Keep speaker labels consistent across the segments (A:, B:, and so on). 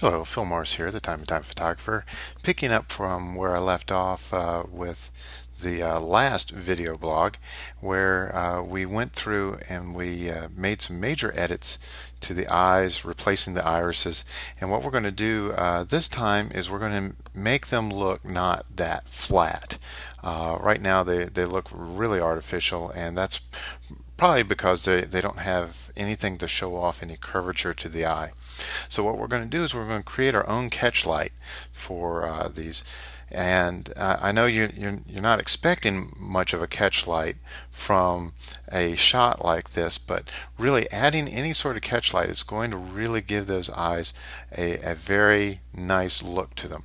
A: Hello, Phil Morris here, the Time and Time Photographer, picking up from where I left off with the last video blog where we went through and we made some major edits to the eyes, replacing the irises. And what we're going to do this time is we're going to make them look not that flat. Right now they look really artificial, and that's probably because they don't have anything to show off any curvature to the eye. So what we're going to do is we're going to create our own catchlight for these. And I know you're not expecting much of a catchlight from a shot like this, but really adding any sort of catchlight is going to really give those eyes a very nice look to them.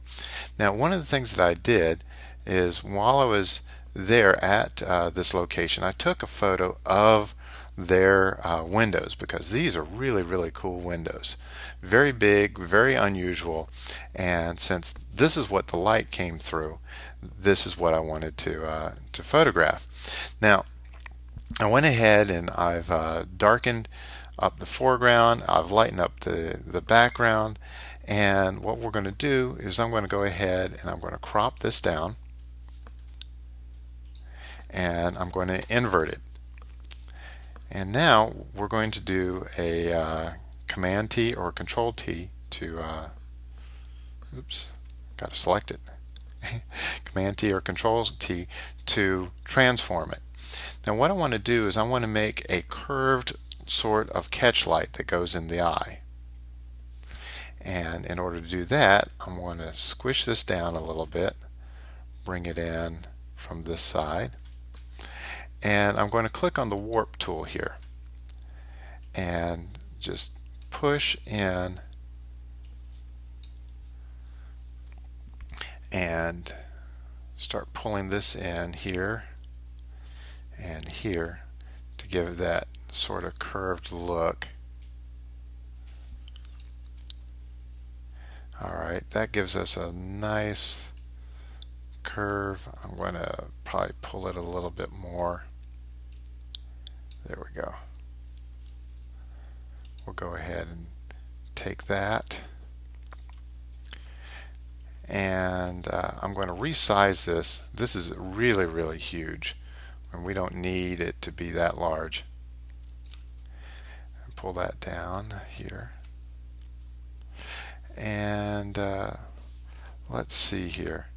A: Now, one of the things that I did is while I was there at this location, I took a photo of their windows, because these are really cool windows. Very big, very unusual, and since this is what the light came through, this is what I wanted to photograph. Now, I went ahead and I've darkened up the foreground, I've lightened up the background, and what we're going to do is I'm going to go ahead and I'm going to crop this down, and I'm going to invert it. And now we're going to do a Command T or Control T to oops, got to select it. Command T or Control T to transform it. Now what I want to do is I want to make a curved sort of catchlight that goes in the eye. And in order to do that, I'm going to squish this down a little bit, bring it in from this side, and I'm going to click on the warp tool here and just push in and start pulling this in here and here to give that sort of curved look. Alright, that gives us a nice curve. I'm going to probably pull it a little bit more. There we go. We'll go ahead and take that, and I'm going to resize this. This is really huge, and we don't need it to be that large. And pull that down here, and let's see here.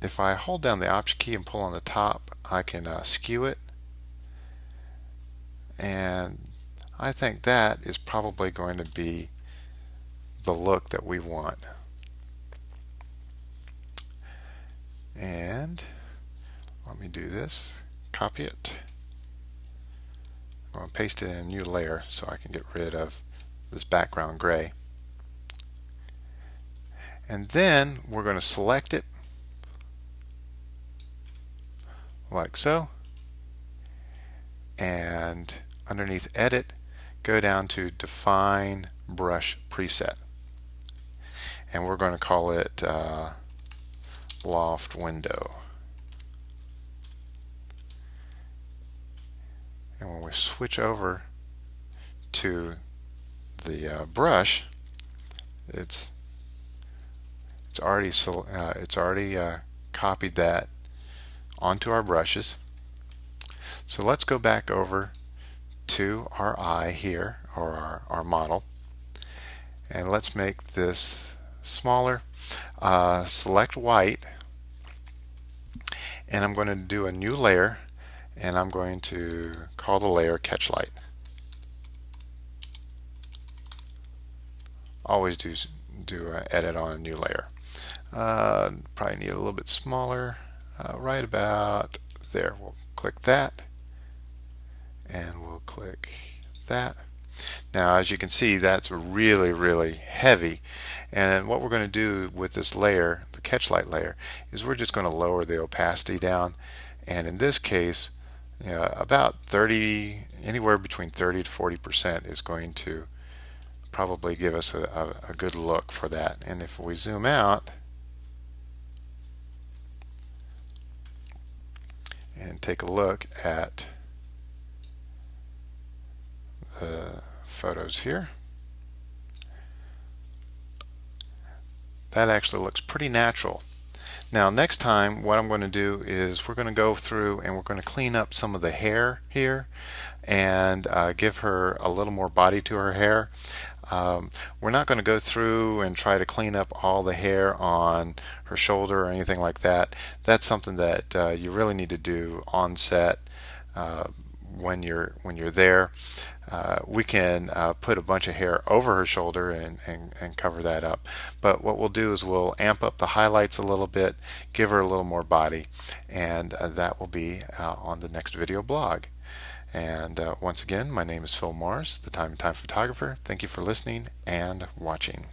A: If I hold down the Option key and pull on the top, I can skew it, and I think that is probably going to be the look that we want. And let me do this, copy it. I'm going to paste it in a new layer so I can get rid of this background gray. And then we're going to select it like so, and underneath Edit, go down to Define Brush Preset, and we're going to call it Loft Window. And when we switch over to the brush, it's already copied that onto our brushes. So let's go back over to our eye here, or our model, and let's make this smaller. Select white, and I'm going to do a new layer, and I'm going to call the layer Catchlight. Always do edit on a new layer. Probably need a little bit smaller, right about there. We'll click that, and we'll click that. Now, as you can see, that's really heavy, and what we're going to do with this layer, the Catchlight layer, is we're just going to lower the opacity down, and in this case, about 30, anywhere between 30 to 40% is going to probably give us a good look for that. And if we zoom out and take a look at the photos here, that actually looks pretty natural. Now next time what I'm going to do is we're going to go through and we're going to clean up some of the hair here and give her a little more body to her hair. We're not going to go through and try to clean up all the hair on her shoulder or anything like that. That's something that you really need to do on set when you're there. We can put a bunch of hair over her shoulder and cover that up. But what we'll do is we'll amp up the highlights a little bit, give her a little more body, and that will be on the next video blog. And once again, my name is Phil Morris, the Time and Time Photographer. Thank you for listening and watching.